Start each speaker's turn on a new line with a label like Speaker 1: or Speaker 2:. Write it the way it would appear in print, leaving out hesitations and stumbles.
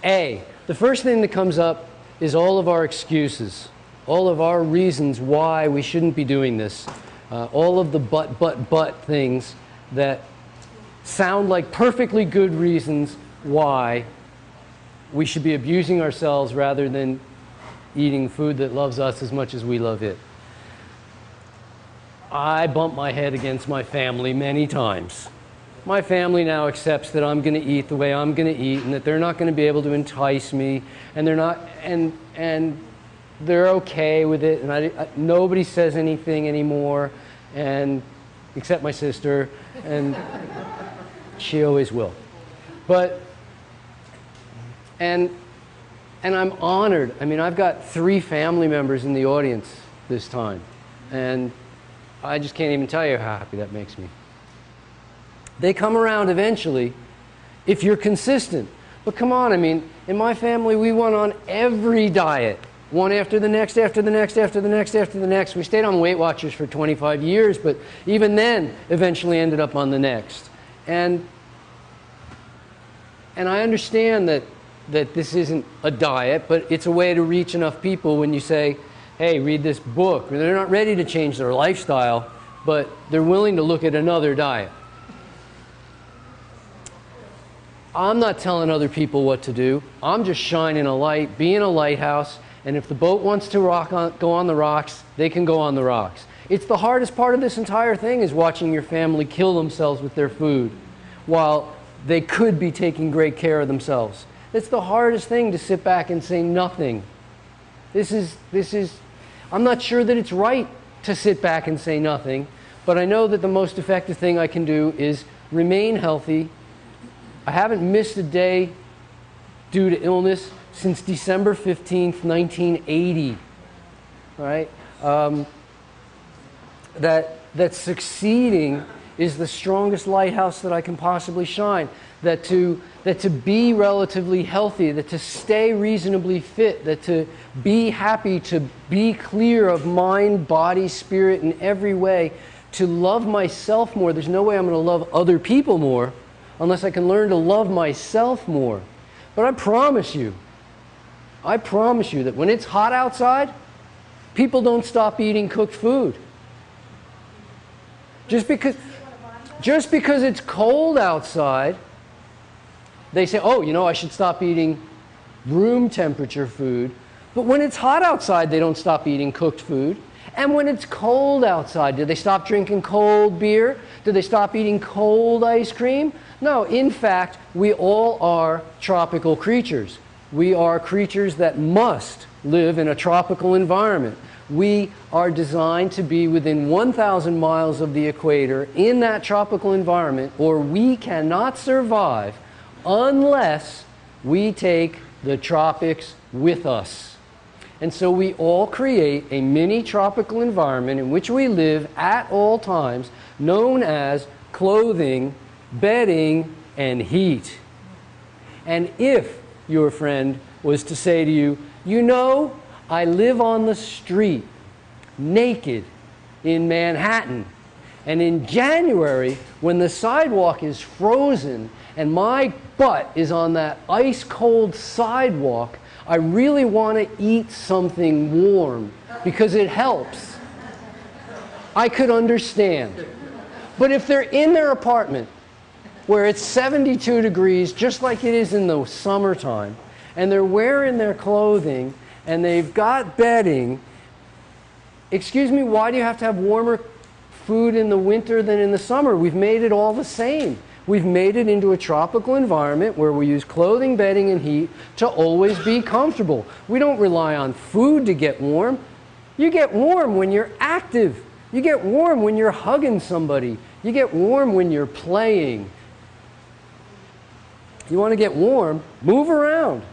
Speaker 1: The first thing that comes up is all of our excuses, all of our reasons why we shouldn't be doing this, all of the but things that sound like perfectly good reasons why we should be abusing ourselves rather than eating food that loves us as much as we love it. I bump my head against my family many times. My family now accepts that I'm going to eat the way I'm going to eat, and that they're not going to be able to entice me, and they're not, and they're okay with it, and nobody says anything anymore, and except my sister, and she always will. But and I'm honored. I mean, I've got 3 family members in the audience this time, and I just can't even tell you how happy that makes me. They come around eventually if you're consistent. But come on, I mean, in my family, we went on every diet. One after the next, after the next, after the next, after the next. We stayed on Weight Watchers for 25 years, but even then, eventually ended up on the next. And I understand that this isn't a diet, but it's a way to reach enough people when you say, hey, read this book. They're not ready to change their lifestyle, but they're willing to look at another diet. I'm not telling other people what to do. I'm just shining a light, being a lighthouse, and if the boat wants to go on the rocks, they can go on the rocks. It's the hardest part of this entire thing is watching your family kill themselves with their food while they could be taking great care of themselves. It's the hardest thing to sit back and say nothing. I'm not sure that it's right to sit back and say nothing, but I know that the most effective thing I can do is remain healthy. I haven't missed a day due to illness since December 15th, 1980. All right? That succeeding is the strongest lighthouse that I can possibly shine. That to be relatively healthy, that to stay reasonably fit, that to be happy, to be clear of mind, body, spirit in every way, to love myself more. There's no way I'm going to love other people more unless I can learn to love myself more. But I promise you that when it's hot outside, people don't stop eating cooked food. Just because it's cold outside, they say, oh, you know, I should stop eating room temperature food. But when it's hot outside, they don't stop eating cooked food. And when it's cold outside, do they stop drinking cold beer? Do they stop eating cold ice cream? No, in fact, we all are tropical creatures. We are creatures that must live in a tropical environment. We are designed to be within 1,000 miles of the equator in that tropical environment, or we cannot survive unless we take the tropics with us. And so we all create a mini tropical environment in which we live at all times, known as clothing, bedding, and heat. And if your friend was to say to you, you know, I live on the street, naked, in Manhattan, and in January, when the sidewalk is frozen and my butt is on that ice-cold sidewalk, I really want to eat something warm because it helps. I could understand. But if they're in their apartment where it's 72 degrees, just like it is in the summertime, and they're wearing their clothing, and they've got bedding, excuse me, why do you have to have warmer food in the winter than in the summer? We've made it all the same. We've made it into a tropical environment where we use clothing, bedding, and heat to always be comfortable. We don't rely on food to get warm. You get warm when you're active. You get warm when you're hugging somebody. You get warm when you're playing. You want to get warm? Move around.